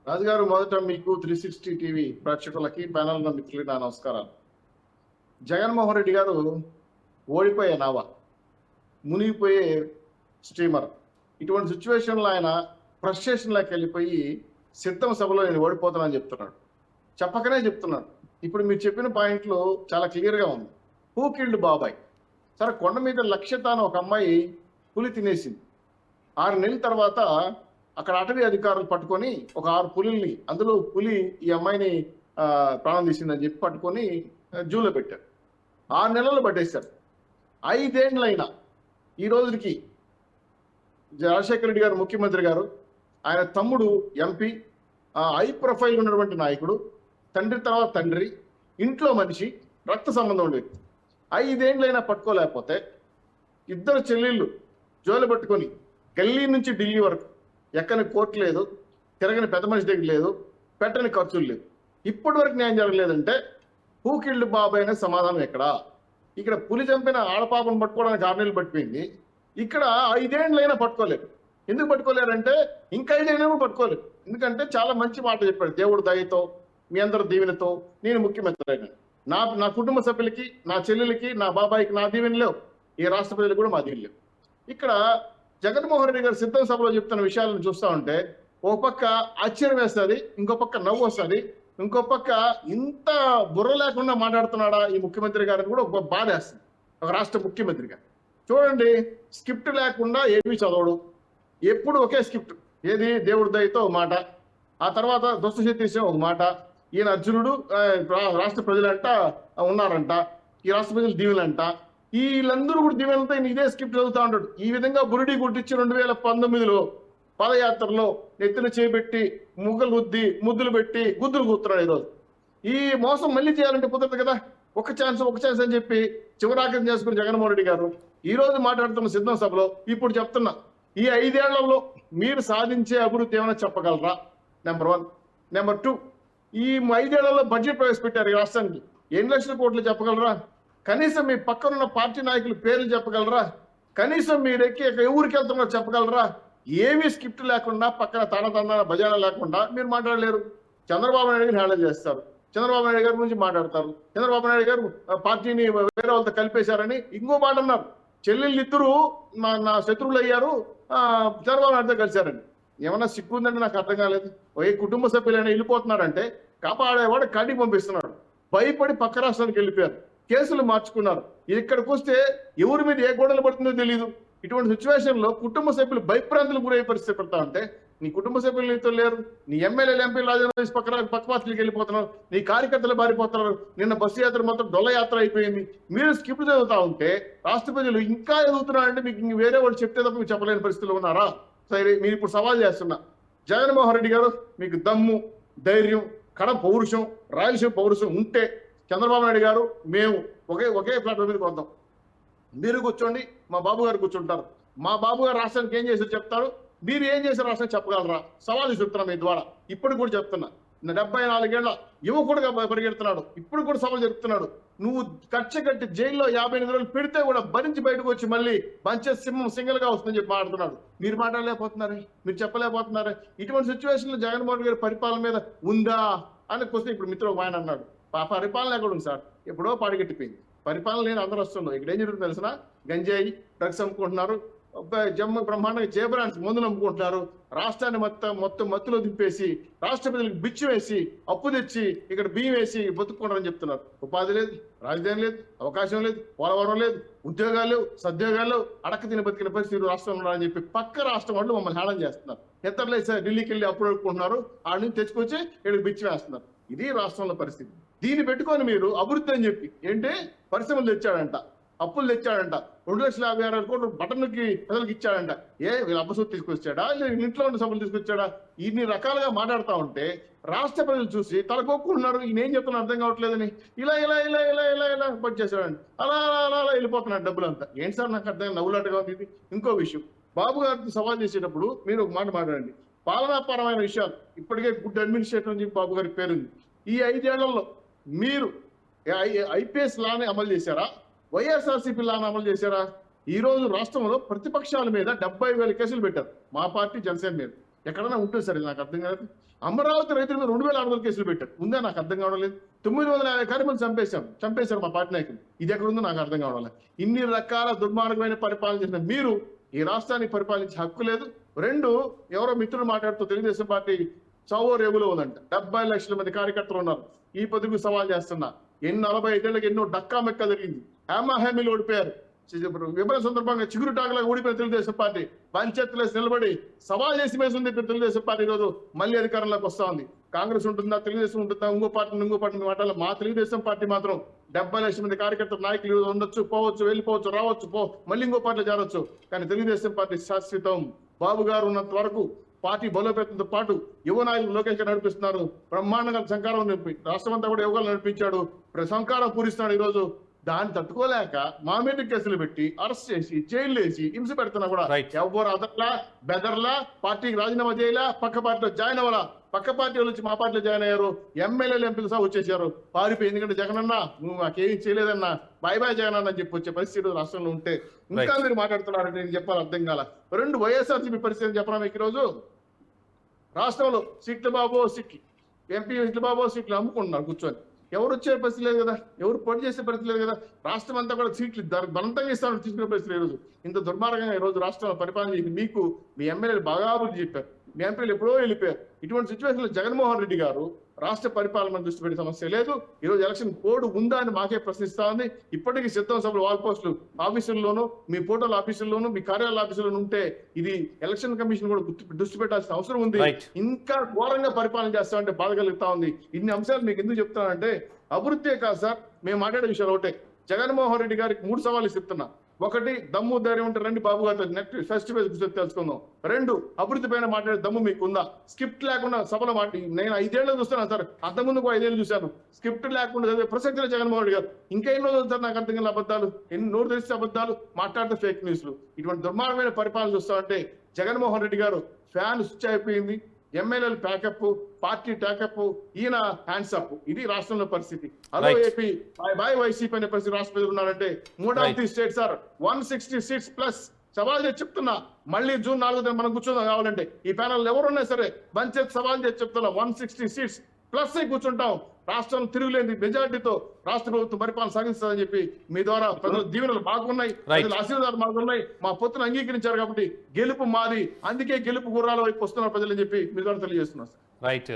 రాజుగారు, మొదట మీకు 360 టీవీ ప్రేక్షకులకి, ప్యానల్ ఉన్న మిత్రులకి నా నమస్కారాలు. జగన్మోహన్ రెడ్డి గారు ఓడిపోయే నావ, మునిగిపోయే స్టీమర్. ఇటువంటి సిచ్యువేషన్లో ఆయన ఫ్రస్ట్రేషన్లోకి వెళ్ళిపోయి సిద్ధం సభలో నేను ఓడిపోతానని చెప్తున్నాడు. చెప్పకనే చెప్తున్నాడు. ఇప్పుడు మీరు చెప్పిన పాయింట్లు చాలా క్లియర్గా ఉంది. హూ కిల్డ్ బాబాయ్? సరే, కొండ మీద లక్ష్యత అని ఒక అమ్మాయి పులి తినేసింది. 6 నెలల తర్వాత అక్కడ అటవీ అధికారులు పట్టుకొని ఒక 6 పులుల్ని, అందులో పులి ఈ అమ్మాయిని ప్రాణం తీసిందని చెప్పి పట్టుకొని జూలో పెట్టారు. 6 నెలలు పట్టేశారు. 5 ఏళ్ళైనా ఈ రోజుకి రాజశేఖర రెడ్డి గారు ముఖ్యమంత్రి గారు, ఆయన తమ్ముడు ఎంపీ, హై ప్రొఫైల్ ఉన్నటువంటి నాయకుడు, తండ్రి తర్వాత తండ్రి, ఇంట్లో మనిషి, రక్త సంబంధం ఉండేది. 5 ఏళ్ళైనా పట్టుకోలేకపోతే ఇద్దరు చెల్లెళ్ళు జోలు పట్టుకొని గల్లీ నుంచి ఢిల్లీ వరకు ఎక్కని కోర్టు లేదు, తిరగని పెద్ద మనిషి దగ్గర లేదు, పెట్టని ఖర్చులు లేదు, ఇప్పటి వరకు న్యాయం జరగలేదంటే హూ కిల్డ్ బాబాయ్ అనే సమాధానం ఎక్కడా? ఇక్కడ పులి చంపిన ఆడపాపను పట్టుకోవడానికి 6 నెలలు పట్టిపోయింది. ఇక్కడ 5 ఏళ్ళైనా పట్టుకోలేదు. ఎందుకు పట్టుకోలేరంటే ఇంకా 5 ఏళ్ళైనా పట్టుకోలేదు. ఎందుకంటే చాలా మంచి మాట చెప్పాడు. దేవుడు దయతో, మీ అందరి దీవెనతో నేను ముఖ్యమంత్రి అయినాను. నా కుటుంబ సభ్యులకి, నా చెల్లెలకి, నా బాబాయికి నా దీవెన లేవు, ఈ రాష్ట్ర ప్రజలకు కూడా మా దీవెన లేవు. ఇక్కడ జగన్మోహన్ రెడ్డి గారు సిద్ధం సభలో చెప్తున్న విషయాలను చూస్తూ ఉంటే ఒక పక్క ఆశ్చర్యం వేస్తుంది, ఇంకో పక్క నవ్వు వస్తుంది, ఇంకో పక్క ఇంత బుర్ర లేకుండా మాట్లాడుతున్నాడా ఈ ముఖ్యమంత్రి గారిని కూడా ఒక బాధ వేస్తుంది. ఒక రాష్ట్ర ముఖ్యమంత్రిగా చూడండి, స్క్రిప్ట్ లేకుండా ఏమీ చదవడు, ఎప్పుడు ఒకే స్క్రిప్ట్. ఏది? దేవుడి దయతో ఒక మాట, ఆ తర్వాత దుష్టశక్తిశం ఒక మాట, ఈయన అర్జునుడు, రాష్ట్ర ప్రజలంట ఉన్నారంట, ఈ రాష్ట్ర ప్రజలు దీవులంట, వీళ్ళందరూ కూడా దీవెనలతో ఇదే స్క్రిప్ట్ చదువుతూ ఉంటాడు. ఈ విధంగా బురిడి గుట్టించి 2019లో పాదయాత్రలో నెత్తిన చేపెట్టి ముద్దులు పెట్టి గుద్దులు కూతున్నాడు. ఈరోజు ఈ మోసం మళ్ళీ చేయాలంటే కుదరదు కదా. ఒక ఛాన్స్ అని చెప్పి చివరాకం చేసుకుని జగన్మోహన్ రెడ్డి గారు ఈ రోజు మాట్లాడుతున్న సిద్ధం సభలో ఇప్పుడు చెప్తున్నా, ఈ 5 ఏళ్లలో మీరు సాధించే అభివృద్ధి ఏమైనా చెప్పగలరా? నెంబర్ 1. నెంబర్ 2, ఈ 5 ఏళ్లలో బడ్జెట్ ప్రవేశపెట్టారు ఈ రాష్ట్రానికి, ఎన్ని లక్షల కోట్లు చెప్పగలరా? కనీసం మీ పక్కనున్న పార్టీ నాయకుల పేర్లు చెప్పగలరా? కనీసం మీరు ఎక్కి ఊరికి వెళ్తున్నారో చెప్పగలరా? ఏమీ స్క్రిప్ట్ లేకుండా, పక్కన తన భజన లేకుండా మీరు మాట్లాడలేరు. చంద్రబాబు నాయుడు గారిని హ్యాండిల్ చేస్తారు, చంద్రబాబు నాయుడు గారి గురించి మాట్లాడతారు. చంద్రబాబు నాయుడు గారు పార్టీని వేరే వాళ్ళతో కలిపేశారని ఇంకో మాట అన్నారు. చెల్లెళ్ళు ఇద్దరు నా శత్రువులు అయ్యారు, చంద్రబాబు నాయుడుతో కలిశారని. ఏమన్నా సిగ్గు ఉందంటే నాకు అర్థం కాలేదు. ఏ కుటుంబ సభ్యులైనా వెళ్ళిపోతున్నారంటే కాపాడేవాడు కాడికి పంపిస్తున్నాడు. భయపడి పక్క రాష్ట్రానికి వెళ్ళిపోయారు, కేసులు మార్చుకున్నారు. ఇక్కడికి వస్తే ఎవరి మీద ఏ గోడలు పడుతుందో తెలియదు. ఇటువంటి సిచ్యువేషన్ లో కుటుంబ సభ్యులు భయప్రాంతులకు గురయ్యే పరిస్థితి పడతా ఉంటే నీ కుటుంబ సభ్యులు నీతో లేరు, నీ ఎమ్మెల్యేలు ఎంపీలు రాజీనామా చేసి పక్క పార్టీలకు వెళ్ళిపోతున్నారు, నీ కార్యకర్తలు బారిపోతున్నారు. నిన్న బస్సు యాత్ర మొత్తం డొల్ల యాత్ర అయిపోయింది. మీరు స్క్రిప్ట్ చదువుతా ఉంటే రాష్ట్ర ప్రజలు ఇంకా ఎదుగుతున్నారంటే మీకు వేరే వాళ్ళు చెప్తే తప్ప మీకు చెప్పలేని పరిస్థితులు ఉన్నారా? సరే, మీరు ఇప్పుడు సవాల్ చేస్తున్నా, జగన్మోహన్ రెడ్డి గారు మీకు దమ్ము, ధైర్యం, కడప పౌరుషం, రాయలసీమ పౌరుషం ఉంటే చంద్రబాబు నాయుడు గారు మేము ఒకే ప్లాట్ఫామ్ మీద వద్దాం. మీరు కూర్చోండి, మా బాబు గారు కూర్చుంటారు. మా బాబు గారు రాష్ట్రానికి ఏం చేశారు చెప్తారు, మీరు ఏం చేశారు రాష్ట్రానికి చెప్పగలరా? సవాలు చెప్తున్నా మీ ద్వారా. ఇప్పుడు కూడా చెప్తున్నా, 74 ఏళ్ల యువకుడుగా పరిగెడుతున్నాడు, ఇప్పుడు కూడా సవాలు చెప్తున్నాడు. నువ్వు కట్టి జైల్లో 58 రోజులు పెడితే కూడా భరించి బయటకు వచ్చి మళ్ళీ బంచే సింహం సింగిల్ గా వస్తుందని చెప్పి మాట్లాడుతున్నాడు. మీరు మాట్లాడలేకపోతున్నారు, మీరు చెప్పలేకపోతున్నారు. ఇటువంటి సిచ్యువేషన్ లో జగన్మోహన్ గారి పరిపాలన మీద ఉందా అని క్వశ్చన్ ఇప్పుడు మిత్రుడు ఆయన అన్నాడు. పరిపాలన ఎక్కడ ఉంది సార్? ఎప్పుడో పాడిగట్టిపోయింది. పరిపాలన లేని అందరూ వస్తున్నారు. ఇక్కడ ఏం జరుగుతుంది తెలిసిన? గంజాయి, డ్రగ్స్ అమ్ముకుంటున్నారు, జమ్ము బ్రహ్మాండంగా జేబరాన్స్ మందులు అమ్ముకుంటున్నారు. రాష్ట్రాన్ని మొత్తం మత్తులో దింపేసి, రాష్ట్ర ప్రజలకు బిచ్చు వేసి, అప్పు తెచ్చి ఇక్కడ బియ్యం వేసి బతుక్కుంటారని చెప్తున్నారు. ఉపాధి లేదు, రాజధాని లేదు, అవకాశం లేదు, పోలవరం లేదు, ఉద్యోగాలు లేవు, సద్యోగాలు లేవు, అడక తిని బతికిన పరిస్థితి రాష్ట్రంలో ఉన్నారని చెప్పి పక్క రాష్ట్రం వాళ్ళు మమ్మల్ని హేళన చేస్తున్నారు. ఇతరులు ఢిల్లీకి వెళ్ళి అప్పుడు అడుక్కుంటున్నారు, ఆడ నుంచి తెచ్చుకొచ్చి ఇక్కడ బిచ్చు వేస్తున్నారు. ఇది రాష్ట్రంలో పరిస్థితి. దీన్ని పెట్టుకొని మీరు అభివృద్ధి అని చెప్పి ఏంటి పరిశ్రమలు తెచ్చాడంట, అప్పులు తెచ్చాడంట, 2,56,000 కోట్లు బటన్కి ప్రజలకు ఇచ్చాడంట. వీళ్ళ అబ్బసొత్తు తీసుకొచ్చాడా, లేదా ఇంట్లో ఉన్న సభలు తీసుకొచ్చాడా? ఇన్ని రకాలుగా మాట్లాడుతూ ఉంటే రాష్ట్ర ప్రజలు చూసి తలకొక్కున్నారు. ఈయన ఏం చెప్తున్నా అర్థం కావట్లేదని ఇలా ఇలా ఇలా ఇలా ఇలా ఇలా పని చేశాడండి. అలా అలా అలా వెళ్ళిపోతున్నాడు డబ్బులంతా. ఏంటి సార్ నాకు అర్థం నవ్వులాటగా ఉంది ఇది. ఇంకో విషయం, బాబు గారితో సవాల్ చేసేటప్పుడు మీరు ఒక మాట మాట్లాడండి. పాలనాపరమైన విషయాలు ఇప్పటికే గుడ్ అడ్మినిస్ట్రేటర్ అని చెప్పి బాబు గారి పేరుంది. ఈ 5 ఏళ్లలో మీరు ఐపీఎస్ లాని అమలు చేశారా? వైఎస్ఆర్సీపీ లాని అమలు చేశారా? ఈ రోజు రాష్ట్రంలో ప్రతిపక్షాల మీద 70,000 కేసులు పెట్టారు, మా పార్టీ జనసేన మీద. ఎక్కడైనా ఉంటుంది సార్, ఇది నాకు అర్థం కాదు. అమరావతి రైతుల మీద 2,600 కేసులు పెట్టారు, ఉందా? నాకు అర్థం కావడం లేదు. 950 కార్యక్రమాలు చంపేశారు మా పార్టీ నాయకులు, ఇది ఎక్కడుందో నాకు అర్థం కావడం లేదు. ఇన్ని రకాల దుర్మార్గమైన పరిపాలన చేసిన మీరు ఈ రాష్ట్రాన్ని పరిపాలించే హక్కు లేదు. రెండు, ఎవరో మిత్రులు మాట్లాడుతూ తెలుగుదేశం పార్టీ చావో రేవులో ఉందంట, 70 లక్షల మంది కార్యకర్తలు ఉన్నారు, ఈ పొదుగు సవాల్ చేస్తున్నా. 45 ఏళ్ళకి ఎన్నో డక్కా మెక్క జరిగింది, హామీలు ఓడిపోయారు. విభజన సందర్భంగా చిగురు టాకులా ఓడిపోయిన తెలుగుదేశం పార్టీ పంచాయతీలేసి నిలబడి సవాల్ చేసి వేసింది తెలుగుదేశం పార్టీ ఈరోజు మళ్ళీ అధికారంలోకి వస్తా ఉంది. కాంగ్రెస్ ఉంటుందా, తెలుగుదేశం ఉంటుందా, ఇంకో పార్టీ మాటలు. మా తెలుగుదేశం పార్టీ మాత్రం 70 లక్షల మంది కార్యకర్తలు నాయకులు ఉండొచ్చు, పోవచ్చు, వెళ్ళిపోవచ్చు, రావచ్చు, మళ్ళీ ఇంకో పార్టీలో చేరొచ్చు, కానీ తెలుగుదేశం పార్టీ శాశ్వతం. బాబు గారు ఉన్నంత వరకు పార్టీ బలోపేతంతో పాటు యువ నాయకులు లోకేష్ గారు నడిపిస్తున్నారు. బ్రహ్మాండంగా సంకారం రాష్ట్రం అంతా కూడా యువకులు నడిపించాడు, సంకారం పూరిస్తున్నాడు. ఈ రోజు దాన్ని తట్టుకోలేక మా మీద కేసులు పెట్టి అరెస్ట్ చేసి జైలు వేసి హింస పెడుతున్నా కూడా ఎవరు అదర్లా బెదర్లా, పార్టీకి రాజీనామా చేయలా, పక్క పార్టీలో జాయిన్ అవ్వాలా. పక్క పార్టీ వాళ్ళు వచ్చి మా పార్టీలో జాయిన్ అయ్యారు, ఎమ్మెల్యేలు ఎంపీలు సహా వచ్చేసారు, పారిపోయి. ఎందుకంటే జగనన్న నువ్వు మాకేం చేయలేదన్నా, బాయ్ బాయ్ జగనన్న అని చెప్పి వచ్చే పరిస్థితి రాష్ట్రంలో ఉంటే ఇంకా మీరు మాట్లాడుతున్నారంటే నేను చెప్పాలి అర్థం కాల. రెండు, వైఎస్ఆర్సీపీ పరిస్థితి చెప్పరా మీకు. ఈరోజు రాష్ట్రంలో సీట్లు బాబో సీట్లు, ఎంపీ సీట్లు బాబో సీట్లు అమ్ముకుంటున్నారు కూర్చొని. ఎవరు వచ్చే పరిస్థితి లేదు కదా, ఎవరు పోటీ చేసే పరిస్థితి లేదు కదా. రాష్ట్రం అంతా కూడా సీట్లు బలంతంగా ఇస్తామని తీసుకునే పరిస్థితి ఈరోజు. ఇంత దుర్మార్గంగా ఈరోజు రాష్ట్రంలో పరిపాలన చేసి మీకు మీ ఎమ్మెల్యేలు బాగా అభివృద్ధి చెప్పారు, మీ ఎంపీలు ఎప్పుడో వెళ్ళిపోయారు. ఇటువంటి సిచ్యువేషన్లో జగన్మోహన్ రెడ్డి గారు రాష్ట్ర పరిపాలన దృష్టి పెట్టే సమస్య లేదు. ఈరోజు ఎలక్షన్ కోడ్ ఉందా అని మాకే ప్రశ్నిస్తా ఉంది. ఇప్పటికీ సిద్ధం సభలు వాల్ పోస్టులు ఆఫీసుల్లోనూ, మీ పోర్టల్ ఆఫీసుల్లోనూ, మీ కార్యాలయ ఆఫీసుల్లోనూ ఉంటే ఇది ఎలక్షన్ కమిషన్ కూడా దృష్టి పెట్టాల్సిన అవసరం ఉంది. ఇంకా ఘోరంగా పరిపాలన చేస్తామంటే బాధ కలుగుతా ఉంది. ఇన్ని అంశాలు మీకు ఎందుకు చెప్తానంటే అభివృద్ధే కాదు సార్, మేము మాట్లాడే విషయాలు ఒకటే. జగన్మోహన్ రెడ్డి గారికి 3 సవాళ్ళు చెప్తున్నా. ఒకటి, దమ్ము ధైర్యం ఉంటే రండి బాబు గారితో నెక్స్ట్ ఫెస్టివల్ గురించి తెలుసుకుందాం. 2, అభివృద్ధి పైన మాట్లాడే దమ్ము మీకు ఉందా? స్క్రిప్ట్ లేకుండా సభలో నేను 5 ఏళ్ళు చూస్తున్నాను సార్, అంతకుముందు 5 ఏళ్ళు చూశాను. స్క్రిప్ట్ లేకుండా చదివే ప్రసక్తి జగన్మోహన్ రెడ్డి గారు. ఇంకా ఎన్నో చదువుతారు నాకు అర్థం కాని అబద్ధాలు, ఎన్ని నోరు తెలిస్తే అబద్ధాలు, మాట్లాడితే ఫేక్ న్యూస్లు. ఇటువంటి దుర్మార్గమైన పరిపాలన చూస్తామంటే జగన్మోహన్ రెడ్డి గారు ఫ్యాన్ స్విచ్ అయిపోయింది, ఎమ్మెల్యేలు ప్యాకప్, పార్టీ ట్యాకప్, ఈయన హ్యాండ్స్ అప్. ఇది రాష్ట్రంలో పరిస్థితి. హలో ఏపీ, బాయ్ వైసీపీ అనే పరిస్థితి రాష్ట్ర ప్రజలు ఉన్నారంటే 3 స్టేట్స్ సార్ 160 సీట్స్ ప్లస్ సవాల్ చేసి చెప్తున్నా. మళ్ళీ జూన్ 4న మనం కూర్చుందాం కావాలంటే. ఈ ప్యానల్ ఎవరున్నా సరే బంచేత్ సవాల్ చేసి చెప్తున్నా, 160 సీట్స్ ప్లస్ కూర్చుంటాం. రాష్ట్రం తిరుగులేని మెజార్టీతో రాష్ట్ర ప్రభుత్వం పరిపాలన సాగిస్తుందని చెప్పి మీ ద్వారా ప్రజల దీవెనలు బాగున్నాయి, ప్రజల ఆశీర్వాదాలు బాగున్నాయి, మా పొత్తును అంగీకరించారు కాబట్టి గెలుపు మాది. అందుకే గెలుపు గుర్రాల వైపు వస్తున్నారు ప్రజలని చెప్పి మీ ద్వారా తెలియజేస్తున్నారు.